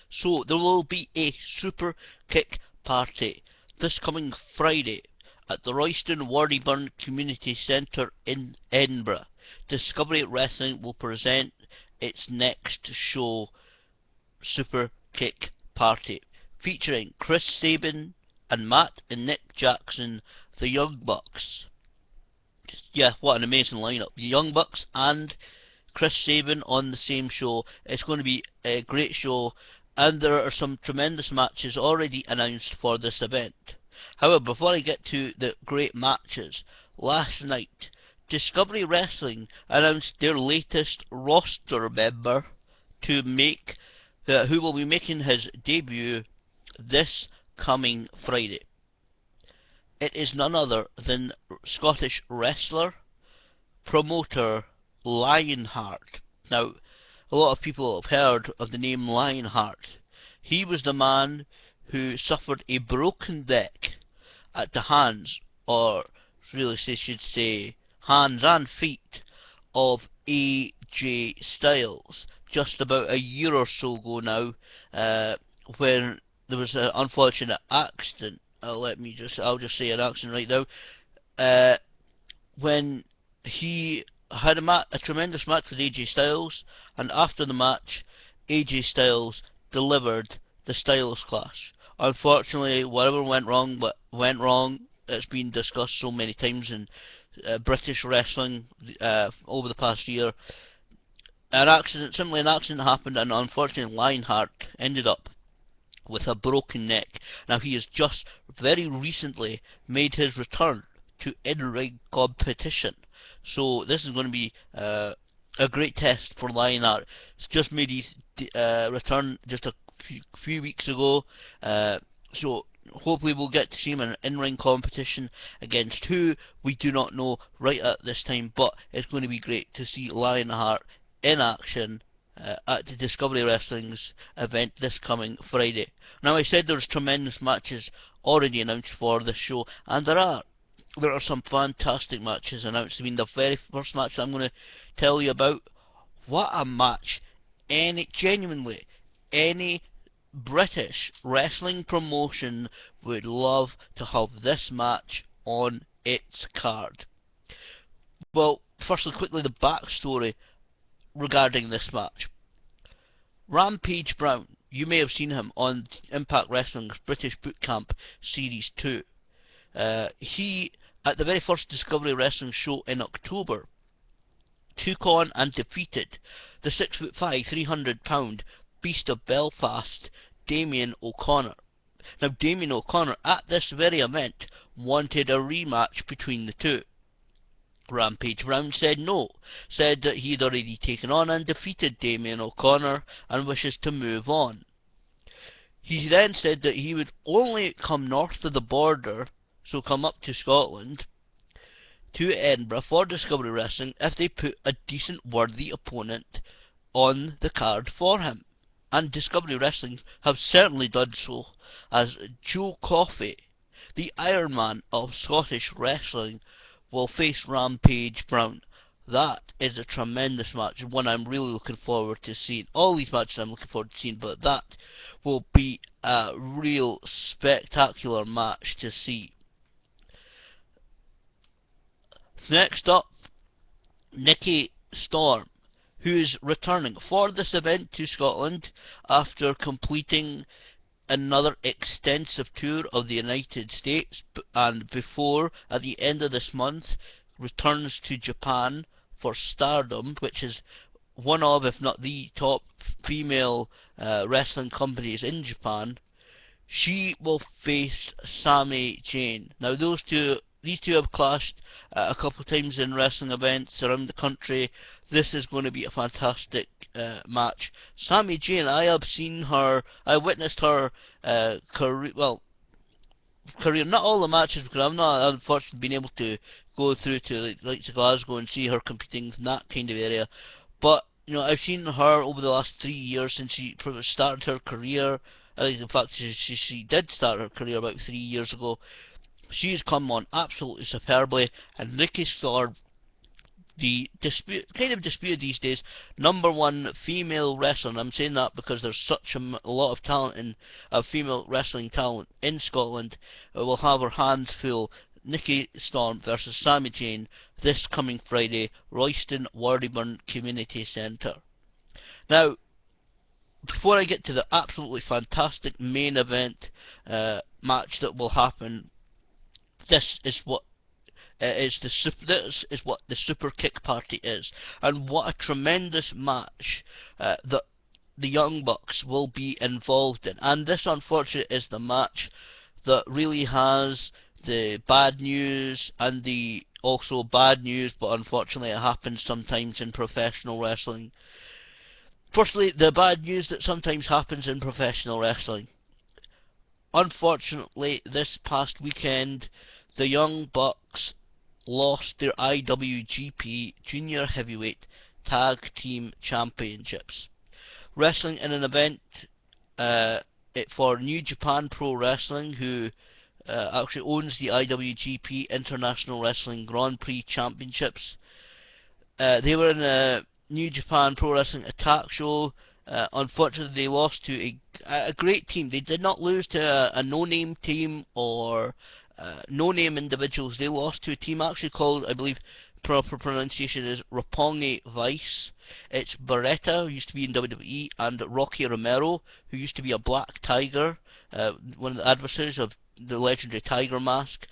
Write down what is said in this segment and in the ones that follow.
So there will be a super kick party this coming Friday at the Royston Wardyburn Community Centre in Edinburgh. Discovery Wrestling will present its next show, Super Kick Party, featuring Chris Sabin and Matt and Nick Jackson, the Young Bucks. Yeah, what an amazing lineup. The Young Bucks and Chris Sabin on the same show. It's going to be a great show, and there are some tremendous matches already announced for this event. However, before I get to the great matches, last night Discovery Wrestling announced their latest roster member who will be making his debut this coming Friday. It is none other than Scottish wrestler, promoter Lionheart. Now, a lot of people have heard of the name Lionheart. He was the man who suffered a broken neck at the hands, or really I should say hands and feet, of AJ Styles just about a year or so ago now, when there was an unfortunate accident. I'll just say an accident right now. When he had a tremendous match with AJ Styles, and after the match, AJ Styles delivered the Styles Clash. Unfortunately, whatever went wrong, it's been discussed so many times in British wrestling over the past year. An accident happened, and unfortunately Lionheart ended up with a broken neck. Now, he has just very recently made his return to in-ring competition, so this is going to be a great test for Lionheart. He's just made his return just a few weeks ago, so hopefully we'll get to see him in an in-ring competition against who we do not know right at this time, but it's going to be great to see Lionheart in action at the Discovery Wrestling's event this coming Friday. Now, I said there's tremendous matches already announced for this show, and there are some fantastic matches announced. I mean, the very first match I'm going to tell you about, what a match. Genuinely, any British wrestling promotion would love to have this match on its card. Well, firstly, quickly, the backstory regarding this match. Rampage Brown, you may have seen him on Impact Wrestling's British Boot Camp Series 2. He, at the very first Discovery Wrestling show in October, took on and defeated the 6'5", 300-pound Beast of Belfast, Damien O'Connor. Now, Damien O'Connor, at this very event, wanted a rematch between the two. Rampage Brown said no, said that he had already taken on and defeated Damien O'Connor and wishes to move on. He then said that he would only come north of the border, so come up to Scotland, to Edinburgh for Discovery Wrestling if they put a decent, worthy opponent on the card for him. And Discovery Wrestling have certainly done so, as Joe Coffey, the Iron Man of Scottish wrestling, will face Rampage Brown. That is a tremendous match, one I'm really looking forward to seeing. All these matches I'm looking forward to seeing, but that will be a real spectacular match to see. Next up, Nikki Storm, who is returning for this event to Scotland after completing another extensive tour of the United States, and before, at the end of this month, returns to Japan for Stardom, which is one of, if not the top female wrestling companies in Japan. She will face Sami Zayn. Now, these two have clashed a couple of times in wrestling events around the country. This is going to be a fantastic match. Sami Zayn, I witnessed her career, not all the matches, because I'm not unfortunately been able to go through to like Glasgow and see her competing in that kind of area, but you know, I've seen her over the last 3 years since she started her career. In fact, she did start her career about 3 years ago. She's come on absolutely superbly, and Nikki Storm the kind of dispute these days. Number one female wrestler, and I'm saying that because there's such a lot of talent in female wrestling talent in Scotland, will have her hands full. Nikki Storm versus Sami Zayn this coming Friday, Royston Wardyburn Community Centre. Now, before I get to the absolutely fantastic main event match that will happen, this is what this is what the Superkick party is, and what a tremendous match that the Young Bucks will be involved in. And this, unfortunately, is the match that really has the bad news and the also bad news, but unfortunately it happens sometimes in professional wrestling. Firstly, the bad news that sometimes happens in professional wrestling. Unfortunately, this past weekend, the Young Bucks lost their IWGP Junior Heavyweight Tag Team Championships. Wrestling in an event for New Japan Pro Wrestling, who actually owns the IWGP International Wrestling Grand Prix Championships. They were in a New Japan Pro Wrestling Attack show. Unfortunately, they lost to a great team. They did not lose to a no-name team or no-name individuals. They lost to a team actually called, I believe, proper pronunciation is Roppongi Vice. It's Beretta, who used to be in WWE, and Rocky Romero, who used to be a Black Tiger, one of the adversaries of the legendary Tiger Mask.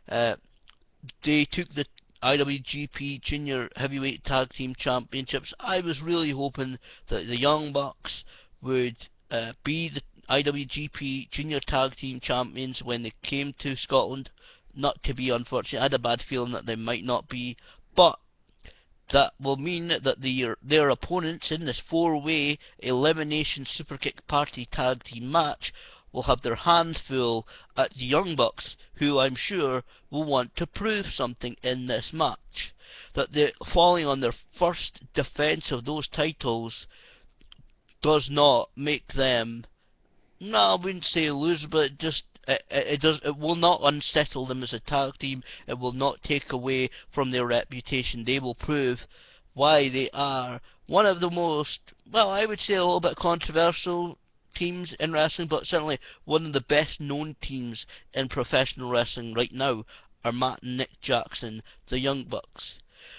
They took the IWGP Junior Heavyweight Tag Team Championships. I was really hoping that the Young Bucks would be the IWGP Junior Tag Team Champions when they came to Scotland. Not to be, unfortunately. I had a bad feeling that they might not be, but that will mean that their opponents in this four-way elimination Superkick Party Tag Team match will have their hands full at the Young Bucks, who I'm sure will want to prove something in this match. That they're falling on their first defence of those titles does not make them, no, I wouldn't say lose, but it will not unsettle them as a tag team. It will not take away from their reputation. They will prove why they are one of the most, well, I would say a little bit controversial teams in wrestling, but certainly one of the best known teams in professional wrestling right now are Matt and Nick Jackson, the Young Bucks.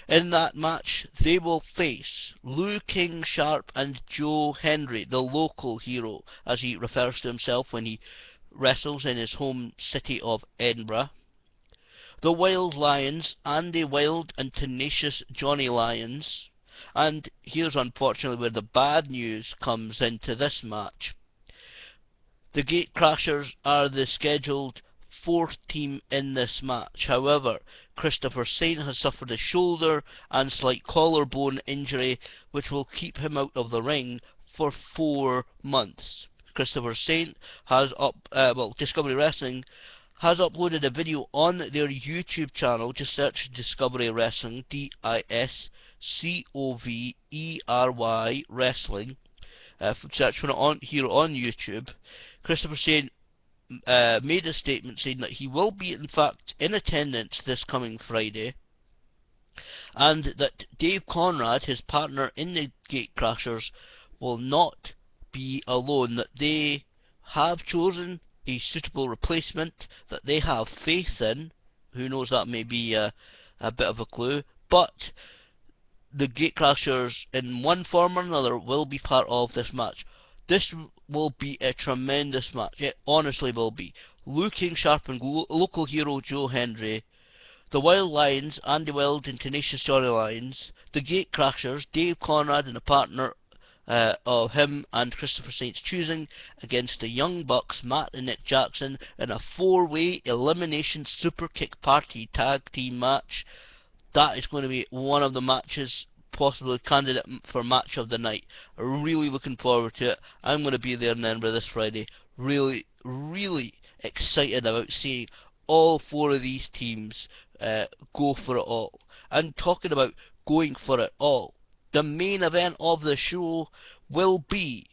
In that match, they will face Lou King Sharp and Joe Hendry, the local hero, as he refers to himself when he wrestles in his home city of Edinburgh. The Wild Lions, Andy Wild and Tenacious Johnny Lyons. And here's unfortunately where the bad news comes into this match. The Gatecrashers are the scheduled fourth team in this match. However, Christopher Saint has suffered a shoulder and slight collarbone injury, which will keep him out of the ring for 4 months. Christopher Saint has Discovery Wrestling has uploaded a video on their YouTube channel. Just search Discovery Wrestling, DISCOVERY Wrestling. Search for it here on YouTube. Christopher Saint made a statement saying that he will be in fact in attendance this coming Friday, and that Dave Conrad, his partner in the Gatecrashers, will not be alone, that they have chosen a suitable replacement that they have faith in. Who knows, that may be a bit of a clue, but the Gatecrashers in one form or another will be part of this match. This will be a tremendous match. It honestly will be. Lou King Sharp and local hero Joe Hendry. The Wild Lions, Andy Wild and Tenacious Johnny Lyons. The Gatecrashers, Dave Conrad and a partner of him and Christopher Saint's choosing, against the Young Bucks, Matt and Nick Jackson, in a four-way elimination Superkick Party Tag Team match. That is going to be one of the matches, possibly candidate for match of the night. Really looking forward to it. I'm going to be there in Edinburgh this Friday. Really, really excited about seeing all four of these teams go for it all. And talking about going for it all, the main event of the show will be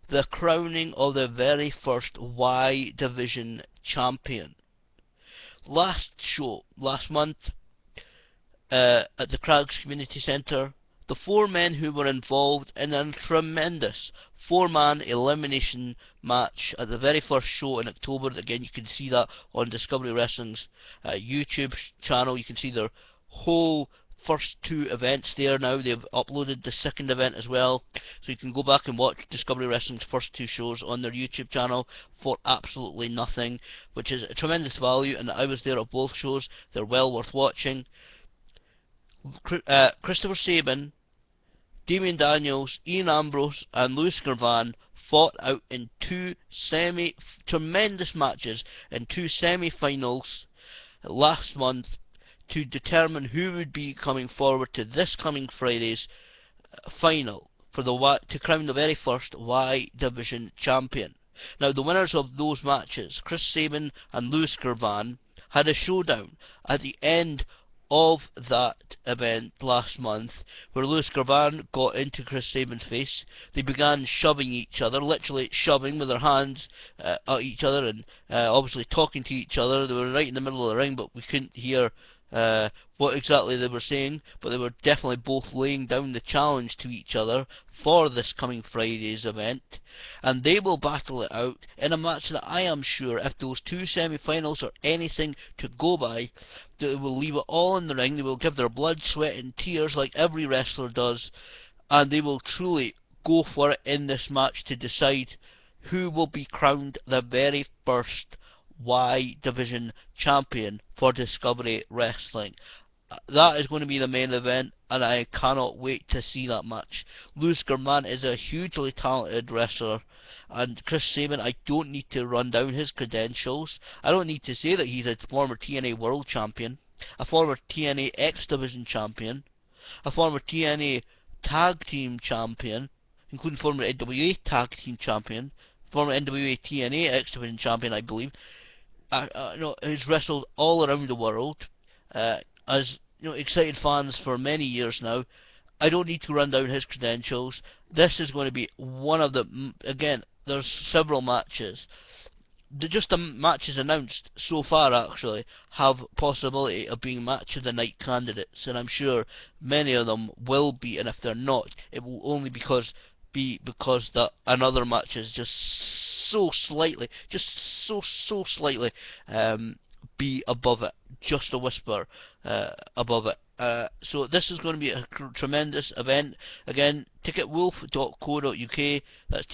the crowning of the very first Y Division champion. Last month, at the Crags Community Centre. The 4 men who were involved in a tremendous 4-man elimination match at the very first show in October. Again, you can see that on Discovery Wrestling's YouTube channel. You can see their whole first 2 events there now. They've uploaded the second event as well, so you can go back and watch Discovery Wrestling's first 2 shows on their YouTube channel for absolutely nothing, which is a tremendous value, and I was there at both shows. They're well worth watching. Christopher Sabin, Damian Daniels, Ian Ambrose and Louis Gervan fought out in 2 tremendous matches in 2 semi-finals last month to determine who would be coming forward to this coming Friday's final for to crown the very first Y Division champion. Now, the winners of those matches, Chris Sabin and Louis Gervan, had a showdown at the end of that event last month, where Louis Gervan got into Chris Sabin's face. They began shoving each other, literally shoving with their hands at each other, and obviously talking to each other. They were right in the middle of the ring, but we couldn't hear what exactly they were saying, but they were definitely both laying down the challenge to each other for this coming Friday's event, and they will battle it out in a match that I am sure, if those 2 semi-finals are anything to go by, they will leave it all in the ring. They will give their blood, sweat and tears like every wrestler does, and they will truly go for it in this match to decide who will be crowned the very first Y Division champion for Discovery Wrestling. That is going to be the main event, and I cannot wait to see that match. Louis Gervan is a hugely talented wrestler, and Chris Sabin, I don't need to run down his credentials. I don't need to say that he's a former TNA World Champion, a former TNA X Division Champion, a former TNA Tag Team Champion, including former NWA Tag Team Champion, former NWA TNA X Division Champion, I believe. He's wrestled all around the world, as excited fans for many years now. I don't need to run down his credentials. This is going to be one of the, again, there's several matches. Just the matches announced so far actually have possibility of being match of the night candidates, and I'm sure many of them will be, and if they're not, it will only be because that another match is just so slightly be above it, just a whisper above it. So this is going to be a tremendous event. Again, ticketwolf.co.uk, that's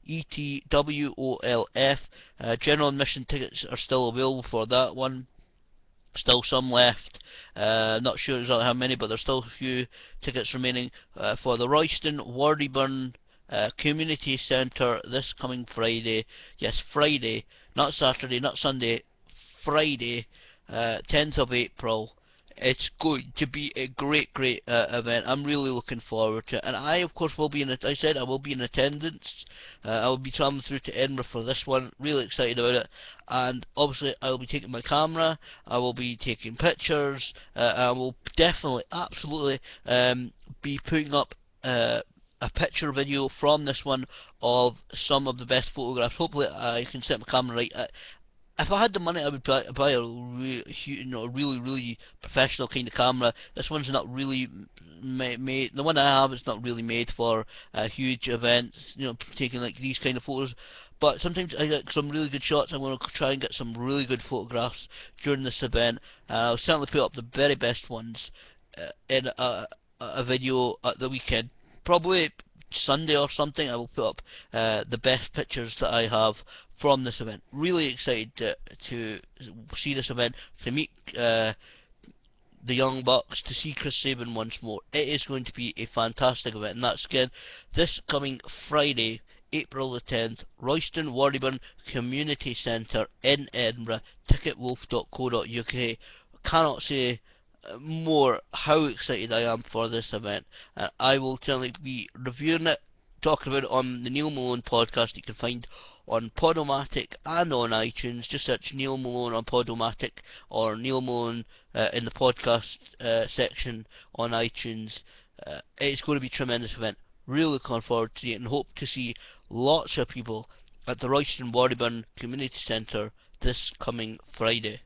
TICKETWOLF. General admission tickets are still available for that one. Still some left. Not sure exactly how many, but there's still a few tickets remaining for the Royston Wardyburn Community Centre this coming Friday. Yes, Friday, not Saturday, not Sunday. Friday, 10th of April. It's going to be a great event. I'm really looking forward to it, and I of course will be in it. I said I will be in attendance. I will be travelling through to Edinburgh for this one. Really excited about it, and obviously I will be taking my camera. I will be taking pictures. I will definitely, absolutely, be putting up a picture video from this one of some of the best photographs. Hopefully I can set my camera right. If I had the money, I would buy a really professional kind of camera. This one's not really made. The one I have is not really made for huge events. Taking like these kind of photos. But sometimes I get some really good shots. I'm going to try and get some really good photographs during this event. I'll certainly put up the very best ones in a video at the weekend. Probably Sunday or something. I will put up the best pictures that I have from this event. Really excited to see this event, to meet the Young Bucks, to see Chris Sabin once more. It is going to be a fantastic event, and that's again this coming Friday, April the 10th, Royston Wardyburn Community Centre in Edinburgh. Ticketwolf.co.uk. Cannot say more how excited I am for this event. I will certainly be reviewing it, talking about it on the Neil Malone podcast. You can find on Podomatic and on iTunes. Just search Neil Malone on Podomatic or Neil Malone in the podcast section on iTunes. It's going to be a tremendous event. Really looking forward to it, and hope to see lots of people at the Royston Wardyburn Community Centre this coming Friday.